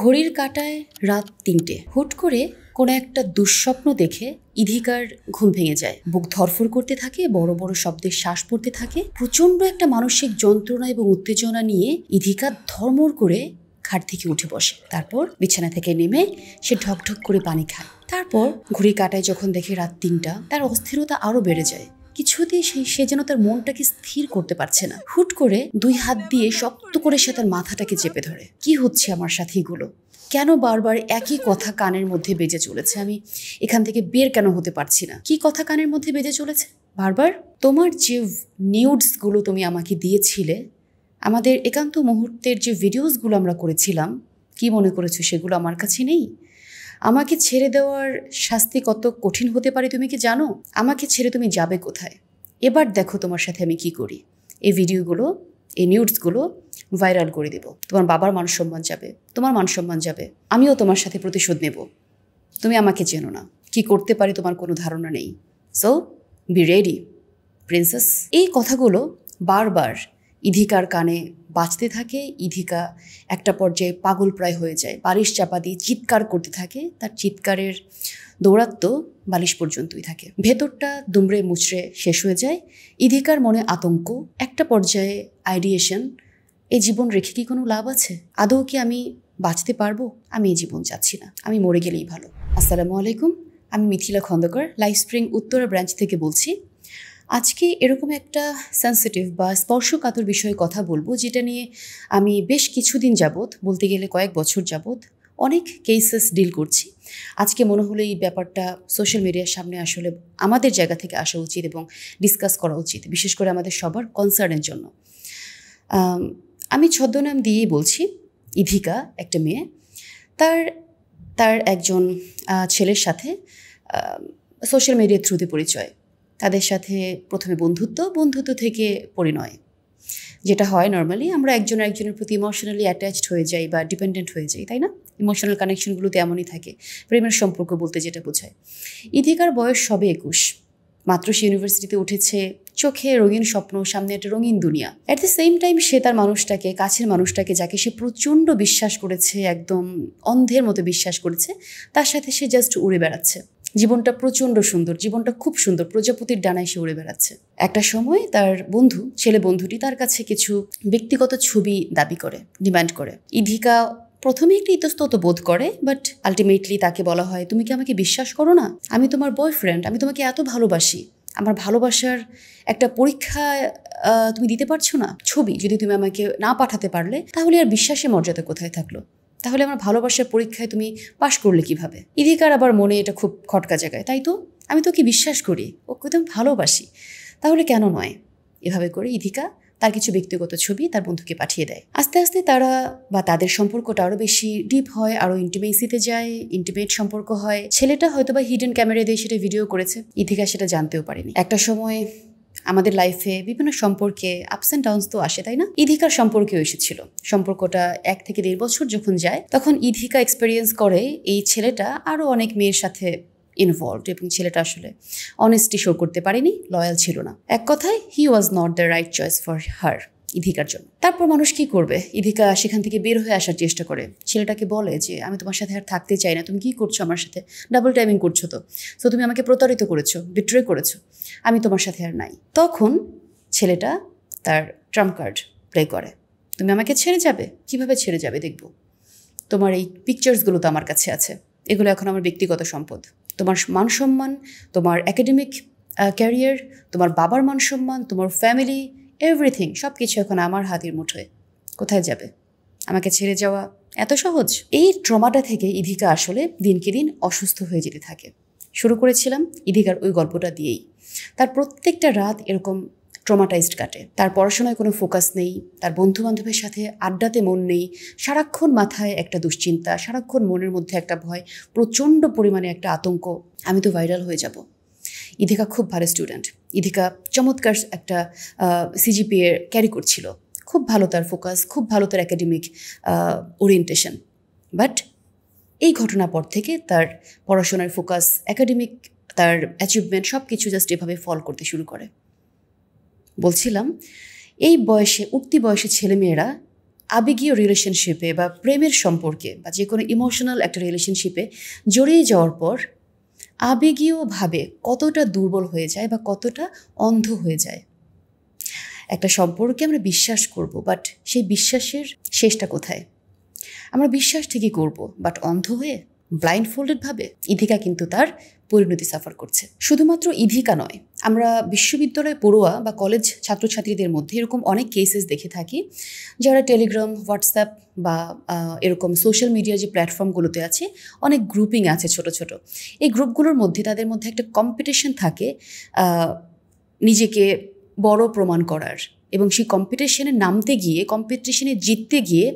ঘড়ির কাঁটায় রাত ৩টে। হুট করে কোনো একটা দুঃস্বপ্ন দেখে ইধিকার ঘুম ভেঙে যায়। বুক ধরফর করতে থাকে, বড় বড় শব্দে শ্বাস পড়তে থাকে। প্রচণ্ড একটা মানসিক যন্ত্রণা এবং উত্তেজনা নিয়ে ইধিকা ধর্মর করে খাট থেকে উঠে বসে। তারপর বিছানা থেকে নেমে সে ঢকঢক করে পানি খায়। তারপর ঘড়ির কাঁটায় যখন দেখে রাত ৩টা, তার অস্থিরতা আরো বেড়ে যায়। কিছুতেই সে যেন তার মনটাকে স্থির করতে পারছে না। হুট করে ২ হাত দিয়ে শক্ত করে সে তার মাথাটাকে চেপে ধরে। কি হচ্ছে আমার সাথে এগুলো? কেন বারবার একই কথা কানের মধ্যে বেজে চলেছে? আমি এখান থেকে বের কেন হতে পারছি না? কি কথা কানের মধ্যে বেজে চলেছে বারবার? তোমার যে নিউডসগুলো তুমি আমাকে দিয়েছিলে, আমাদের একান্ত মুহূর্তের যে ভিডিওসগুলো আমরা করেছিলাম, কি মনে করেছো সেগুলো আমার কাছে নেই? আমাকে ছেড়ে দেওয়ার শাস্তি কত কঠিন হতে পারে তুমি কি জানো? আমাকে ছেড়ে তুমি যাবে কোথায়? এবার দেখো তোমার সাথে আমি কি করি। এই ভিডিওগুলো, এই নিউডসগুলো ভাইরাল করে দেব। তোমার বাবার মান সম্মান যাবে, তোমার মান সম্মান যাবে। আমিও তোমার সাথে প্রতিশোধ নেব। তুমি আমাকে চেনো না, কি করতে পারি তোমার কোনো ধারণা নেই। So be ready princess. এই কথাগুলো বারবার ইধিকার কানে বাজতে থাকে। ইধিকা একটা পর্যায়ে পাগল প্রায় হয়ে যায়। বালিশ চাপা দিয়ে চিৎকার করতে থাকে। তার চিৎকারের দৌরাত্ম বালিশ পর্যন্তই থাকে। ভেতরটা দুমড়ে মুচড়ে শেষ হয়ে যায়। ইধিকার মনে আতঙ্ক, একটা পর্যায়ে আইডিয়েশন, এই জীবন রেখে কি কোনো লাভ আছে? আদৌ কি আমি বাঁচতে পারবো? আমি এই জীবন চাচ্ছি না, আমি মরে গেলেই ভালো। আসসালামু আলাইকুম, আমি Mithila Khandakar, Life Spring Uttara branch থেকে বলছি। আজকে এরকম একটা সেন্সিটিভ বা স্পর্শকাতর বিষয়ে কথা বলবো, যেটা নিয়ে আমি বেশ কিছুদিন যাবৎ, বলতে গেলে কয়েক বছর যাবৎ অনেক কেসেস ডিল করছি। আজকে মনে হলো এই ব্যাপারটা সোশ্যাল মিডিয়ার সামনে আসলে আমাদের জায়গা থেকে আসা উচিত এবং ডিসকাস করা উচিত, বিশেষ করে আমাদের সবার কনসার্নের জন্য। আমি ছদ্মনাম দিয়েই বলছি। ইধিকা একটা মেয়ে, তার একজন ছেলের সাথে সোশ্যাল মিডিয়ার থ্রুতে পরিচয়। তাদের সাথে প্রথমে বন্ধুত্ব থেকে পরিণয়, যেটা হয় নর্মালি। আমরা একজনের প্রতি ইমোশনালি অ্যাটাচড হয়ে যাই বা ডিপেন্ডেন্ট হয়ে যাই, তাই না? ইমোশনাল কানেকশনগুলোতে এমনই থাকে, প্রেমের সম্পর্ক বলতে যেটা বোঝায়। ইধিকার বয়স সবে ২১, মাত্র সে ইউনিভার্সিটিতে উঠেছে। চোখে রঙিন স্বপ্ন, সামনে একটা রঙিন দুনিয়া। অ্যাট দ্য সেম টাইম সে তার মানুষটাকে, কাছের মানুষটাকে, যাকে সে প্রচণ্ড বিশ্বাস করেছে, একদম অন্ধের মতো বিশ্বাস করেছে, তার সাথে সে জাস্ট উড়ে বেড়াচ্ছে। জীবনটা প্রচণ্ড সুন্দর, জীবনটা খুব সুন্দর, প্রজাপতির ডানায় সে উড়ে বেড়াচ্ছে। একটা সময় তার ছেলে বন্ধুটি তার কাছে কিছু ব্যক্তিগত ছবি দাবি করে, ডিমান্ড করে। ইধিকা প্রথমে একটু ইতস্তত বোধ করে, বাট আলটিমেটলি তাকে বলা হয়, তুমি কি আমাকে বিশ্বাস করো না? আমি তোমার বয়ফ্রেন্ড, আমি তোমাকে এত ভালোবাসি। আমার ভালোবাসার একটা পরীক্ষা তুমি দিতে পারছো না? ছবি যদি তুমি আমাকে না পাঠাতে পারলে, তাহলে আর বিশ্বাসের মর্যাদা কোথায় থাকলো? তাহলে আমার ভালোবাসার পরীক্ষায় তুমি পাশ করলে কিভাবে? ইধিকার আবার মনে এটা খুব খটকা জায়গায়, তাই তো আমি তোকে বিশ্বাস করি, ওকে তো আমি ভালোবাসি, তাহলে কেন নয়? এভাবে করে ইধিকা তার কিছু ব্যক্তিগত ছবি তার বন্ধুকে পাঠিয়ে দেয়। আস্তে আস্তে তাদের সম্পর্কটা আরও বেশি ডিপ হয়, আরও ইন্টিমেসিতে যায়, ইন্টিমেট সম্পর্ক হয়। ছেলেটা হয়তো বা হিডেন ক্যামেরা দিয়ে সেটা ভিডিও করেছে, ইধিকা সেটা জানতেও পারেনি। একটা সময় আমাদের লাইফে বিভিন্ন সম্পর্কে আপস অ্যান্ড ডাউনস তো আসে, তাই না? ইধিকার সম্পর্কেও এসেছিল। সম্পর্কটা ১ থেকে ১.৫ বছর যখন যায়, তখন ইধিকা এক্সপেরিয়েন্স করে এই ছেলেটা আরও অনেক মেয়ের সাথে ইনভলভড, এবং ছেলেটা আসলে অনেস্টি শো করতে পারেনি, লয়াল ছিল না। এক কথায় he was not the right choice for her, ইধিকার জন্য। তারপর মানুষ কি করবে? ইধিকা সেখান থেকে বের হয়ে আসার চেষ্টা করে। ছেলেটাকে বলে যে আমি তোমার সাথে আর থাকতে চাই না, তুমি কি করছো আমার সাথে? ডাবল টাইমিং করছো তো, সো তুমি আমাকে প্রতারিত করেছো, বিট্রে করেছো, আমি তোমার সাথে আর নাই। তখন ছেলেটা তার ট্রাম্প কার্ড প্লে করে, তুমি আমাকে ছেড়ে যাবে? কিভাবে ছেড়ে যাবে দেখবো। তোমার এই পিকচার্সগুলো তো আমার কাছে আছে, এগুলো এখন আমার ব্যক্তিগত সম্পদ। তোমার মান সম্মান, তোমার একাডেমিক ক্যারিয়ার, তোমার বাবার মান সম্মান, তোমার ফ্যামিলি, এভরিথিং, সব কিছু এখন আমার হাতের মুঠোয়। কোথায় যাবে? আমাকে ছেড়ে যাওয়া এত সহজ? এই ট্রমাটা থেকে ইধিকা আসলে দিনকে দিন অসুস্থ হয়ে যেতে থাকে। শুরু করেছিলাম ইধিকার ওই গল্পটা দিয়েই। তার প্রত্যেকটা রাত এরকম ট্রমাটাইজড কাটে। তার পড়াশোনায় কোনো ফোকাস নেই, তার বন্ধুবান্ধবের সাথে আড্ডাতে মন নেই, সারাক্ষণ মাথায় একটা দুশ্চিন্তা, সারাক্ষণ মনের মধ্যে একটা ভয়, প্রচণ্ড পরিমাণে একটা আতঙ্ক, আমি তো ভাইরাল হয়ে যাব। ইধিকা খুব ভালো স্টুডেন্ট, ইধিকা চমৎকার একটা সিজিপিএ ক্যারি করছিল, খুব ভালো তার ফোকাস, খুব ভালো তার একাডেমিক ওরিয়েন্টেশন। বাট এই ঘটনার পর থেকে তার পড়াশোনার ফোকাস, একাডেমিক তার অ্যাচিভমেন্ট সব কিছু জাস্ট এভাবে ফল করতে শুরু করে। বলছিলাম এই বয়সে, উঠতি বয়সে ছেলেমেয়েরা আবেগীয় রিলেশনশিপে বা প্রেমের সম্পর্কে বা যে কোনো ইমোশনাল একটা রিলেশনশিপে জড়িয়ে যাওয়ার পর আবেগীয়ভাবে কতটা দুর্বল হয়ে যায় বা কতটা অন্ধ হয়ে যায়। একটা সম্পর্কে আমরা বিশ্বাস করব, বাট সেই বিশ্বাসের শেষটা কোথায়? আমরা বিশ্বাস ঠিকই করব, বাট অন্ধ হয়ে, ব্লাইন্ড ফোল্ডেডভাবে। ইধিকা কিন্তু তার পরিণতি সাফার করছে। শুধুমাত্র ইধিকা নয়, আমরা বিশ্ববিদ্যালয় পড়ুয়া বা কলেজ ছাত্রছাত্রীদের মধ্যে এরকম অনেক কেসেস দেখে থাকি, যারা টেলিগ্রাম, হোয়াটসঅ্যাপ বা এরকম সোশ্যাল মিডিয়া যে প্ল্যাটফর্মগুলোতে আছে, অনেক গ্রুপিং আছে ছোট ছোট। এই গ্রুপগুলোর মধ্যে তাদের মধ্যে একটা কম্পিটিশন থাকে নিজেকে বড় প্রমাণ করার, এবং সেই কম্পিটিশনে নামতে গিয়ে, কম্পিটিশনে জিততে গিয়ে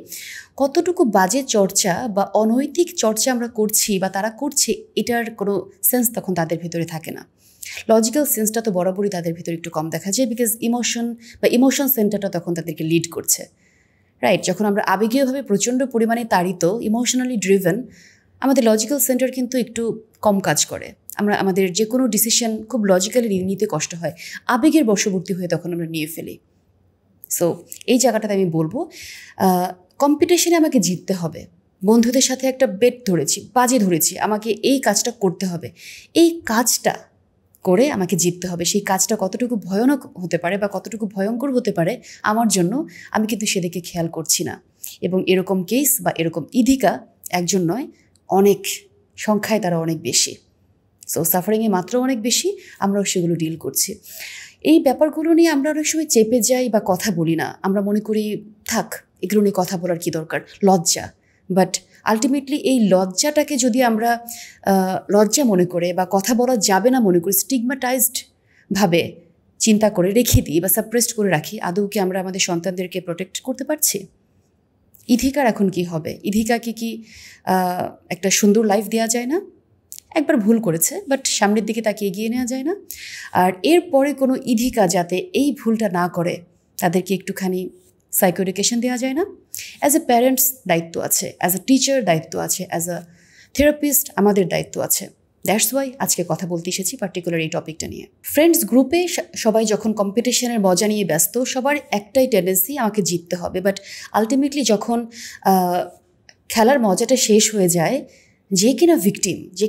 কতটুকু বাজে চর্চা বা অনৈতিক চর্চা আমরা করছি বা তারা করছে, এটার কোনো সেন্স তখন তাদের ভেতরে থাকে না। লজিক্যাল সেন্সটা তো বরাবরই তাদের ভেতরে একটু কম দেখা যায়, বিকজ ইমোশন সেন্টারটা তখন তাদেরকে লিড করছে, রাইট? যখন আমরা আবেগীয়ভাবে প্রচণ্ড পরিমাণে তাড়িত, ইমোশনালি ড্রিভেন, আমাদের লজিক্যাল সেন্টার কিন্তু একটু কম কাজ করে। আমাদের যে কোনো ডিসিশন খুব লজিক্যালি নিতে কষ্ট হয়, আবেগের বশবর্তী হয়ে তখন আমরা নিয়ে ফেলি। সো এই জায়গাটাতে আমি বলবো, কম্পিটিশনে আমাকে জিততে হবে। বন্ধুদের সাথে একটা বেট ধরেছি, বাজি ধরেছি, আমাকে এই কাজটা করতে হবে, এই কাজটা করে আমাকে জিততে হবে। সেই কাজটা কতটুকু ভয়ানক হতে পারে বা কতটুকু ভয়ঙ্কর হতে পারে আমার জন্য, আমি কিন্তু সেদিকে খেয়াল করছি না। এবং এরকম কেস বা এরকম ইধিকা একজন নয়, অনেক সংখ্যায় তারা অনেক বেশি। সো সাফারিংয়ে মাত্র অনেক বেশি, আমরাও সেগুলো ডিল করছি। এই ব্যাপারগুলো নিয়ে আমরা অনেক সময় চেপে যাই বা কথা বলি না। আমরা মনে করি থাক, এগুলো নিয়ে কথা বলার কী দরকার, লজ্জা। বাট আলটিমেটলি এই লজ্জাটাকে যদি আমরা লজ্জা মনে করে বা কথা বলা যাবে না মনে করি, স্টিগমাটাইজড ভাবে চিন্তা করে রেখে দিই বা সাপ্রেসড করে রাখি, আদৌ কি আমরা আমাদের সন্তানদেরকে প্রোটেক্ট করতে পারছি? ইধিকার এখন কি হবে? ইধিকাকে কি একটা সুন্দর লাইফ দেওয়া যায় না? একবার ভুল করেছে, বাট সামনের দিকে তাকে এগিয়ে নেওয়া যায় না? আর এরপরে কোনো ইধিকা যাতে এই ভুলটা না করে, তাদেরকে একটুখানি সাইকো এডুকেশন দেওয়া যায় না? অ্যাজ এ প্যারেন্টস দায়িত্ব আছে, অ্যাজ এ টিচার দায়িত্ব আছে, অ্যাজ এ থেরাপিস্ট আমাদের দায়িত্ব আছে। দ্যাটস ওয়াই আজকে কথা বলতে এসেছি পার্টিকুলার এই টপিকটা নিয়ে। ফ্রেন্ডস গ্রুপে সবাই যখন কম্পিটিশনের মজা নিয়ে ব্যস্ত, সবার একটাই টেন্ডেন্সি আমাকে জিততে হবে। বাট আলটিমেটলি যখন খেলার মজাটা শেষ হয়ে যায়, যে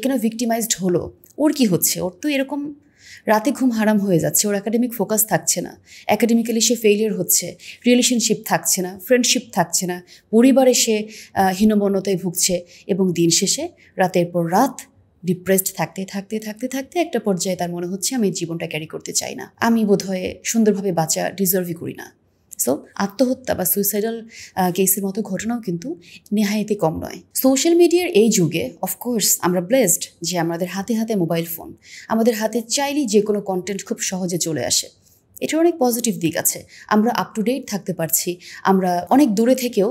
কিনা ভিকটিমাইজড হলো, ওর কি হচ্ছে? ওর তো এরকম রাতে ঘুম হারাম হয়ে যাচ্ছে, ওর একাডেমিক ফোকাস থাকছে না, একাডেমিক্যালি সে ফেলিয়ার হচ্ছে, রিলেশনশিপ থাকছে না, ফ্রেন্ডশিপ থাকছে না, পরিবারে সে হীনমন্যতায় ভুগছে, এবং দিন শেষে রাতের পর রাত ডিপ্রেসড থাকতে থাকতে থাকতে থাকতে একটা পর্যায়ে তার মনে হচ্ছে আমি জীবনটা ক্যারি করতে চাই না, আমি বোধহয় সুন্দরভাবে বাঁচা ডিজার্ভই করি না। সো আত্মহত্যা বা সুইসাইডাল কেসের মতো ঘটনাও কিন্তু নেহায়েতে কম নয়। সোশ্যাল মিডিয়ার এই যুগে অফকোর্স আমরা ব্লেসড যে আমাদের হাতে হাতে মোবাইল ফোন, আমাদের হাতে চাইলেই যে কোনো কন্টেন্ট খুব সহজে চলে আসে। এটার অনেক পজিটিভ দিক আছে, আমরা আপ টু ডেট থাকতে পারছি, আমরা অনেক দূরে থেকেও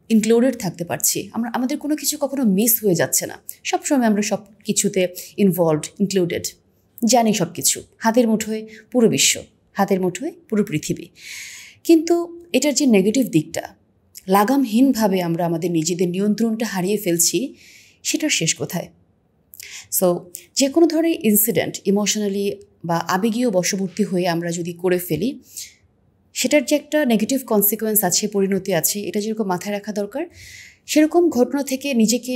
ইনক্লুডেড থাকতে পারছি, আমাদের কোনো কিছু কখনো মিস হয়ে যাচ্ছে না। সবসময় আমরা সব কিছুতে ইনভলভড, ইনক্লুডেড, জানি সব কিছু, হাতের মুঠোয় পুরো বিশ্ব, হাতের মুঠোয় পুরো পৃথিবী। কিন্তু এটার যে নেগেটিভ দিকটা, লাগামহীনভাবে আমরা আমাদের নিজেদের নিয়ন্ত্রণটা হারিয়ে ফেলছি, সেটার শেষ কোথায়? সো যে কোনো ধরনের ইনসিডেন্ট ইমোশনালি বা আবেগীয় বশবর্তী হয়ে আমরা যদি করে ফেলি, সেটার যে একটা নেগেটিভ কনসিকোয়েন্স আছে, পরিণতি আছে, এটা যেরকম মাথায় রাখা দরকার, সেরকম ঘটনা থেকে নিজেকে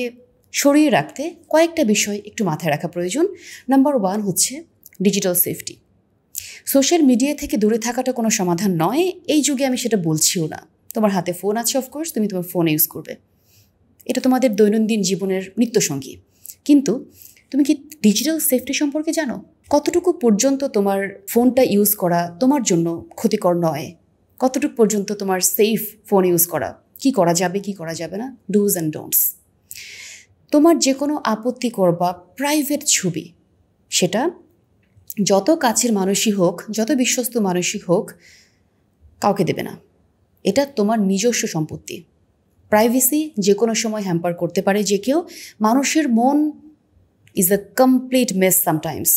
সরিয়ে রাখতে কয়েকটা বিষয় একটু মাথায় রাখা প্রয়োজন। নাম্বার 1 হচ্ছে ডিজিটাল সেফটি। সোশ্যাল মিডিয়া থেকে দূরে থাকাটা কোনো সমাধান নয়, এই যুগে আমি সেটা বলছিও না। তোমার হাতে ফোন আছে, অফকোর্স তুমি তোমার ফোন ইউজ করবে, এটা তোমাদের দৈনন্দিন জীবনের নিত্যসঙ্গী। কিন্তু তুমি কি ডিজিটাল সেফটি সম্পর্কে জানো? কতটুকু পর্যন্ত তোমার ফোনটা ইউজ করা তোমার জন্য ক্ষতিকর নয়? কতটুকু পর্যন্ত তোমার সেফ ফোন ইউজ করা? কি করা যাবে, কি করা যাবে না, ডুজ অ্যান্ড ডোন্টস। তোমার যে কোনো আপত্তিকর বা প্রাইভেট ছবি, সেটা যত কাছের মানুষই হোক, যত বিশ্বস্ত মানুষই হোক, কাউকে দেবে না। এটা তোমার নিজস্ব সম্পত্তি। প্রাইভেসি যে কোনো সময় হ্যাম্পার করতে পারে যে কেউ। মানুষের মন is a complete mess sometimes.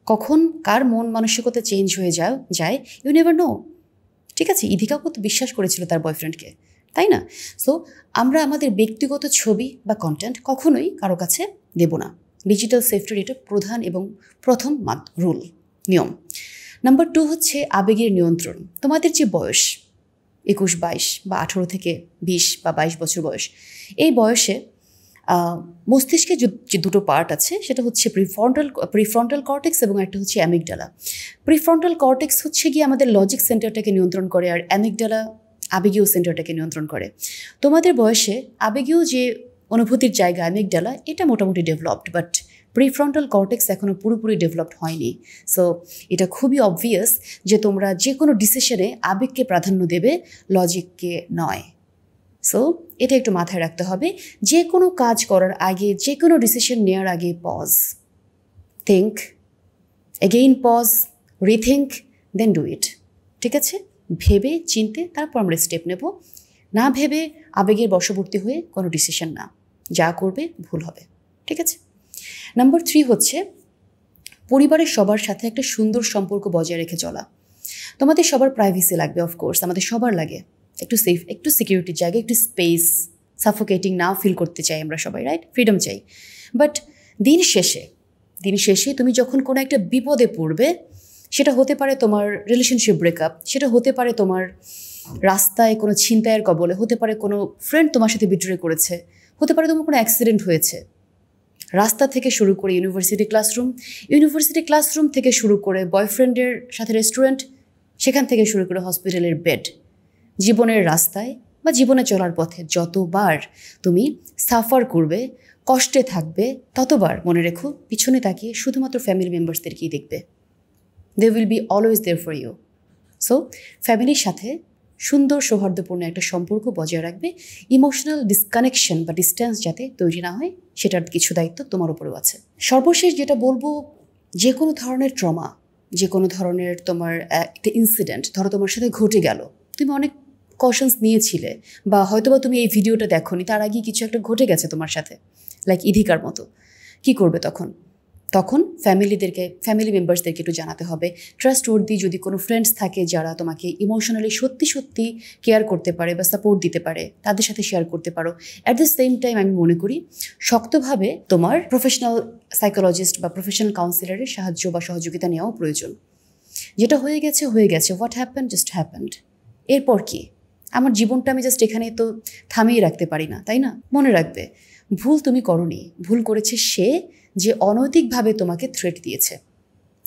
কখন কার মন মানসিকতা চেঞ্জ হয়ে যায় ইউ নেভার নো। ঠিক আছে, ইধিকাও তো বিশ্বাস করেছিল তার বয়ফ্রেন্ডকে, তাই না? সো আমরা আমাদের ব্যক্তিগত ছবি বা কন্টেন্ট কখনোই কারো কাছে দেব না। ডিজিটাল সেফটির এটা প্রধান এবং প্রথম রুল, নিয়ম। নাম্বার 2 হচ্ছে আবেগের নিয়ন্ত্রণ। তোমাদের যে বয়স, 21-22 বা 18 থেকে 20 বা 22 বছর বয়স, এই বয়সে মস্তিষ্কে যে দুটো পার্ট আছে সেটা হচ্ছে প্রিফ্রন্টাল কর্টেক্স এবং একটা হচ্ছে অ্যামিগডালা। প্রিফ্রন্টাল কর্টেক্স হচ্ছে গিয়ে আমাদের লজিক সেন্টারটাকে নিয়ন্ত্রণ করে, আর অ্যামিগডালা আবেগীয় সেন্টারটাকে নিয়ন্ত্রণ করে। তোমাদের বয়সে আবেগীয় যে অনুভূতির জায়গা অ্যামিগডালা, এটা মোটামুটি ডেভেলপড, বাট প্রিফ্রন্টাল কর্টেক্স এখনও পুরোপুরি ডেভেলপড হয়নি। সো এটা খুবই অবভিয়াস যে তোমরা যে কোনো ডিসিশনে আবেগকে প্রাধান্য দেবে, লজিককে নয়। সো এটা একটু মাথায় রাখতে হবে। যে কোনো কাজ করার আগে, যে কোনো ডিসিশন নেওয়ার আগে pause, think, again pause, rethink, then do it. ঠিক আছে? ভেবে চিনতে তারপর আমরা স্টেপ নেব। না ভেবে আবেগের বশবর্তী হয়ে কোনো ডিসিশন না, যা করবে ভুল হবে। ঠিক আছে? নাম্বার 3 হচ্ছে পরিবারের সবার সাথে একটা সুন্দর সম্পর্ক বজায় রেখে চলা। তোমাদের সবার প্রাইভেসি লাগবে, অফকোর্স আমাদের সবার লাগে, একটু সেফ, একটু সিকিউরিটির জায়গা, একটু স্পেস, সাফোকেটিং না ফিল করতে চাই আমরা সবাই, রাইট? ফ্রিডম চাই। বাট দিন শেষে তুমি যখন কোনো একটা বিপদে পড়বে, সেটা হতে পারে তোমার রিলেশনশিপ ব্রেকআপ, সেটা হতে পারে তোমার রাস্তায় কোনো ছিনতাইয়ের কবলে, হতে পারে কোনো ফ্রেন্ড তোমার সাথে বিট্রে করেছে, হতে পারে তোমার কোনো অ্যাক্সিডেন্ট হয়েছে। রাস্তা থেকে শুরু করে ইউনিভার্সিটি ক্লাসরুম থেকে শুরু করে বয়ফ্রেন্ডের সাথে রেস্টুরেন্ট, সেখান থেকে শুরু করে হসপিটালের বেড, জীবনের রাস্তায় বা জীবনে চলার পথে যতবার তুমি সাফার করবে, কষ্টে থাকবে, ততবার মনে রেখো পিছনে তাকিয়ে শুধুমাত্র ফ্যামিলি মেম্বার্সদেরকেই দেখবে। They will be always there for you. So ফ্যামিলির সাথে সুন্দর সৌহার্দ্যপূর্ণ একটা সম্পর্ক বজায় রাখবে। ইমোশনাল ডিসকানেকশন বা ডিস্ট্যান্স যাতে তৈরি না হয়, সেটার কিছু দায়িত্ব তোমার উপরেও আছে। সর্বশেষ যেটা বলবো, যে কোনো ধরনের ট্রমা, যে কোনো ধরনের তোমার একটা ইনসিডেন্ট ধরো তোমার সাথে ঘটে গেল, তুমি অনেক কশনস নিয়েছিলে, বা হয়তোবা তুমি এই ভিডিওটা দেখোনি, তার আগে কিছু একটা ঘটে গেছে তোমার সাথে, লাইক ইধিকার মতো। কি করবে তখন ফ্যামিলি মেম্বার্সদেরকে একটু জানাতে হবে। ট্রাস্টওয়ার্দি যদি কোনো ফ্রেন্ডস থাকে যারা তোমাকে ইমোশনালি সত্যি কেয়ার করতে পারে বা সাপোর্ট দিতে পারে, তাদের সাথে শেয়ার করতে পারো। অ্যাট দ্য সেম টাইম আমি মনে করি শক্তভাবে তোমার প্রফেশনাল সাইকোলজিস্ট বা প্রফেশনাল কাউন্সিলরের সাহায্য বা সহযোগিতা নেওয়াও প্রয়োজন। যেটা হয়ে গেছে, হোয়াট হ্যাপেন্ড জাস্ট হ্যাপেন্ড। এরপর কি? আমার জীবনটা আমি জাস্ট এখানে তো থামিয়ে রাখতে পারি না, তাই না? মনে রাখবে, ভুল তুমি করনি, ভুল করেছে সে যে অনৈতিকভাবে তোমাকে থ্রেট দিয়েছে।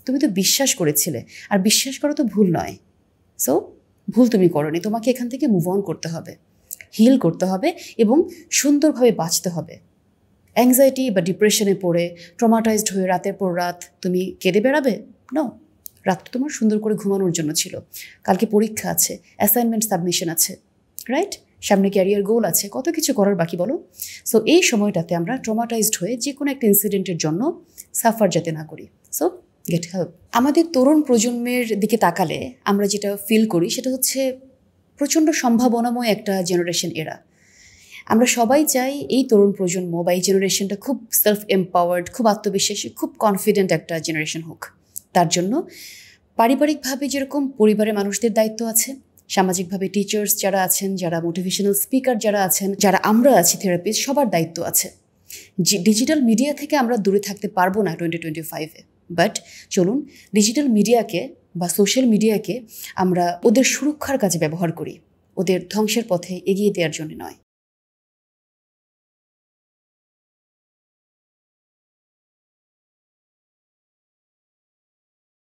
তুমি তো বিশ্বাস করেছিলে, আর বিশ্বাস করা তো ভুল নয়। সো ভুল তুমি করনি, তোমাকে এখান থেকে মুভ অন করতে হবে, হিল করতে হবে এবং সুন্দরভাবে বাঁচতে হবে। অ্যাংজাইটি বা ডিপ্রেশনে পড়ে ট্রমাটাইজড হয়ে রাতের পর রাত তুমি কেঁদে বেড়াবে? নো, রাতটা তোমার সুন্দর করে ঘুমানোর জন্য ছিল। কালকে পরীক্ষা আছে, অ্যাসাইনমেন্ট সাবমিশন আছে, রাইট? সামনে ক্যারিয়ার গোল আছে, কত কিছু করার বাকি বলো। সো এই সময়টাতে আমরা ট্রমাটাইজড হয়ে যে কোনো একটা ইনসিডেন্টের জন্য সাফার যাতে না করি। So get help. আমাদের তরুণ প্রজন্মের দিকে তাকালে আমরা যেটা ফিল করি সেটা হচ্ছে প্রচণ্ড সম্ভাবনাময় একটা জেনারেশন এরা। আমরা সবাই চাই এই তরুণ প্রজন্ম বা এই জেনারেশনটা খুব সেলফ এম্পাওয়ার্ড, খুব আত্মবিশ্বাসী, খুব কনফিডেন্ট একটা জেনারেশন হোক। তার জন্য পারিবারিকভাবে যেরকম পরিবারের মানুষদের দায়িত্ব আছে, সামাজিকভাবে টিচার্স যারা আছেন, যারা মোটিভেশনাল স্পিকার যারা আছেন, যারা আমরা আছি থেরাপিস্ট, সবার দায়িত্ব আছে। ডিজিটাল মিডিয়া থেকে আমরা দূরে থাকতে পারবো না 2025-এ, বাট চলুন ডিজিটাল মিডিয়াকে বা সোশ্যাল মিডিয়াকে আমরা ওদের সুরক্ষার কাজে ব্যবহার করি, ওদের ধ্বংসের পথে এগিয়ে দেওয়ার জন্য নয়।